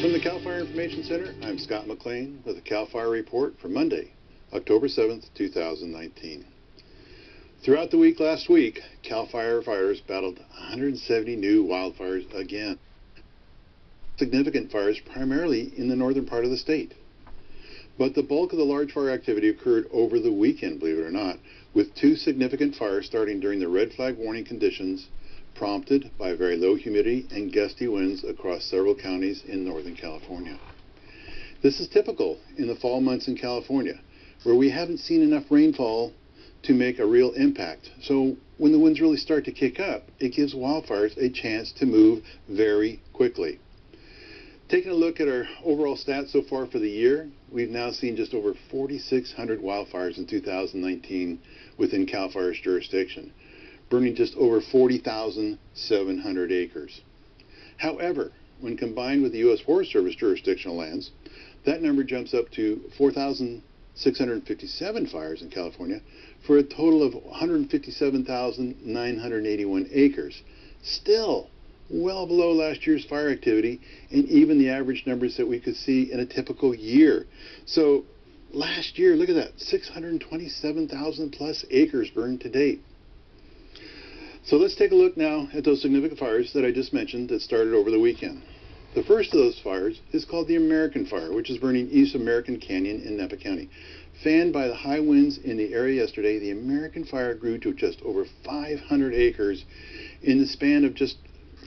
From the CAL FIRE Information Center, I'm Scott McLean with the CAL FIRE report for Monday, October 7th, 2019. Throughout the week last week, CAL FIRE fires battled 170 new wildfires again. Significant fires primarily in the northern part of the state. But the bulk of the large fire activity occurred over the weekend, believe it or not, with two significant fires starting during the red flag warning conditions prompted by very low humidity and gusty winds across several counties in Northern California. This is typical in the fall months in California, where we haven't seen enough rainfall to make a real impact. So when the winds really start to kick up, it gives wildfires a chance to move very quickly. Taking a look at our overall stats so far for the year, we've now seen just over 4,600 wildfires in 2019 within CAL FIRE's jurisdiction, burning just over 40,700 acres. However, when combined with the U.S. Forest Service jurisdictional lands, that number jumps up to 4,657 fires in California for a total of 157,981 acres. Still well below last year's fire activity and even the average numbers that we could see in a typical year. So last year, look at that, 627,000 plus acres burned to date. So let's take a look now at those significant fires that I just mentioned that started over the weekend. The first of those fires is called the American Fire, which is burning east of American Canyon in Napa County. Fanned by the high winds in the area yesterday, the American Fire grew to just over 500 acres in the span of just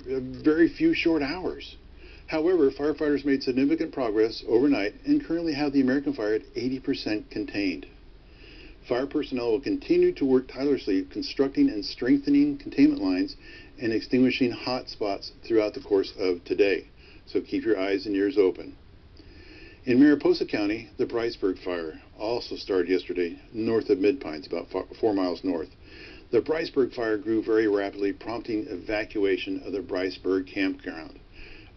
very few short hours. However, firefighters made significant progress overnight and currently have the American Fire at 80% contained. Fire personnel will continue to work tirelessly constructing and strengthening containment lines and extinguishing hot spots throughout the course of today. So keep your eyes and ears open. In Mariposa County, the Bryceburg Fire also started yesterday north of Mid-Pines, about 4 miles north. The Bryceburg Fire grew very rapidly, prompting evacuation of the Bryceburg campground.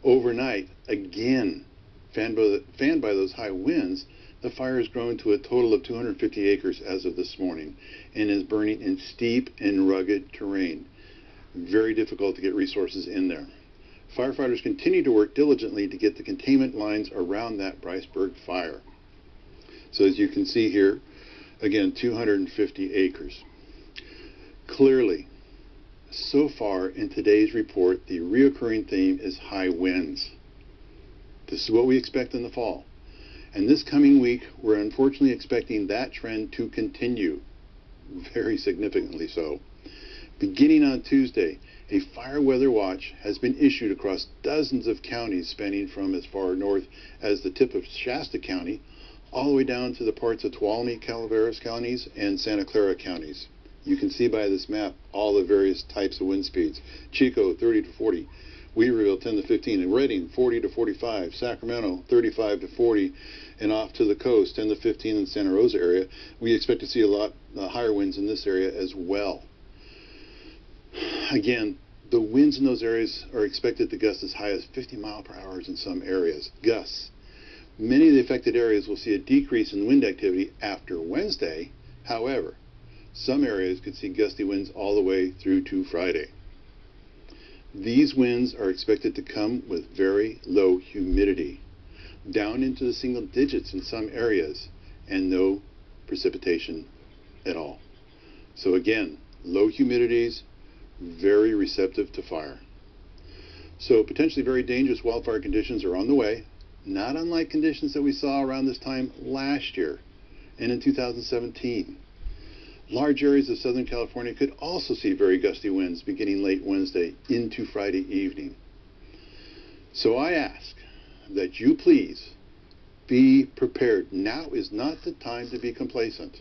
Overnight, again, fanned by those high winds, the fire has grown to a total of 250 acres as of this morning and is burning in steep and rugged terrain. Very difficult to get resources in there. Firefighters continue to work diligently to get the containment lines around that Bryceburg fire. So as you can see here, again, 250 acres. Clearly, so far in today's report, the reoccurring theme is high winds. This is what we expect in the fall. And this coming week, we're unfortunately expecting that trend to continue, very significantly so. Beginning on Tuesday, a fire weather watch has been issued across dozens of counties spanning from as far north as the tip of Shasta County, all the way down to the parts of Tuolumne, Calaveras counties, and Santa Clara counties. You can see by this map all the various types of wind speeds. Chico, 30 to 40. Weaverville, 10 to 15. And Redding, 40 to 45. Sacramento, 35 to 40. And off to the coast, 10 to 15 in the Santa Rosa area. We expect to see a lot higher winds in this area as well. Again, the winds in those areas are expected to gust as high as 50 miles per hour in some areas. Gusts. Many of the affected areas will see a decrease in wind activity after Wednesday. However, some areas could see gusty winds all the way through to Friday. These winds are expected to come with very low humidity, down into the single digits in some areas, and no precipitation at all. So again, low humidities, very receptive to fire. So potentially very dangerous wildfire conditions are on the way, not unlike conditions that we saw around this time last year and in 2017. Large areas of Southern California could also see very gusty winds beginning late Wednesday into Friday evening. So I ask that you please be prepared. Now is not the time to be complacent.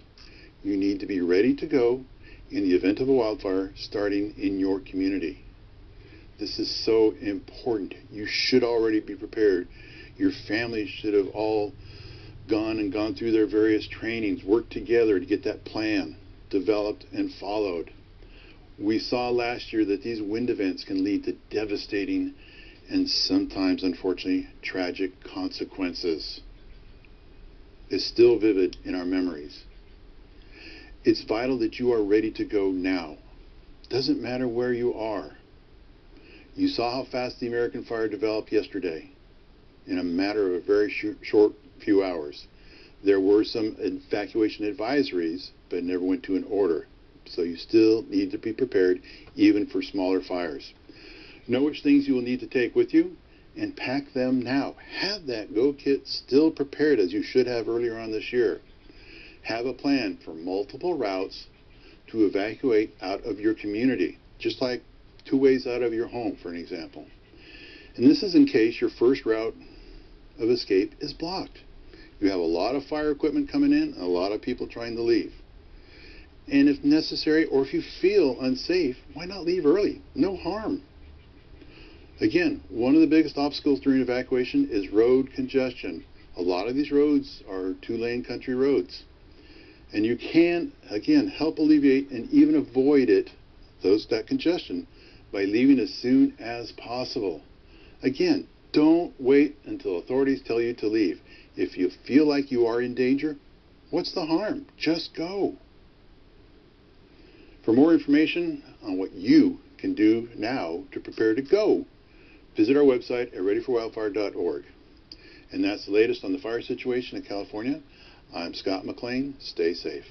You need to be ready to go in the event of a wildfire starting in your community. This is so important. You should already be prepared. Your family should have all gone through their various trainings, worked together to get that plan developed and followed. We saw last year that these wind events can lead to devastating and sometimes, unfortunately, tragic consequences. It's still vivid in our memories. It's vital that you are ready to go now. Doesn't matter where you are. You saw how fast the American Fire developed yesterday. in a matter of a very short few hours. There were some evacuation advisories, but it never went to an order. So you still need to be prepared, even for smaller fires. Know which things you will need to take with you and pack them now. Have that Go kit still prepared as you should have earlier on this year. Have a plan for multiple routes to evacuate out of your community, just like 2 ways out of your home, for an example. And this is in case your first route of escape is blocked. You have a lot of fire equipment coming in and a lot of people trying to leave. And if necessary, or if you feel unsafe, why not leave early? No harm. Again, one of the biggest obstacles during evacuation is road congestion. A lot of these roads are 2-lane country roads. And you can, again, help alleviate and even avoid that congestion by leaving as soon as possible. Again, don't wait until authorities tell you to leave. If you feel like you are in danger, what's the harm? Just go. For more information on what you can do now to prepare to go, visit our website at readyforwildfire.org. And that's the latest on the fire situation in California. I'm Scott McLean. Stay safe.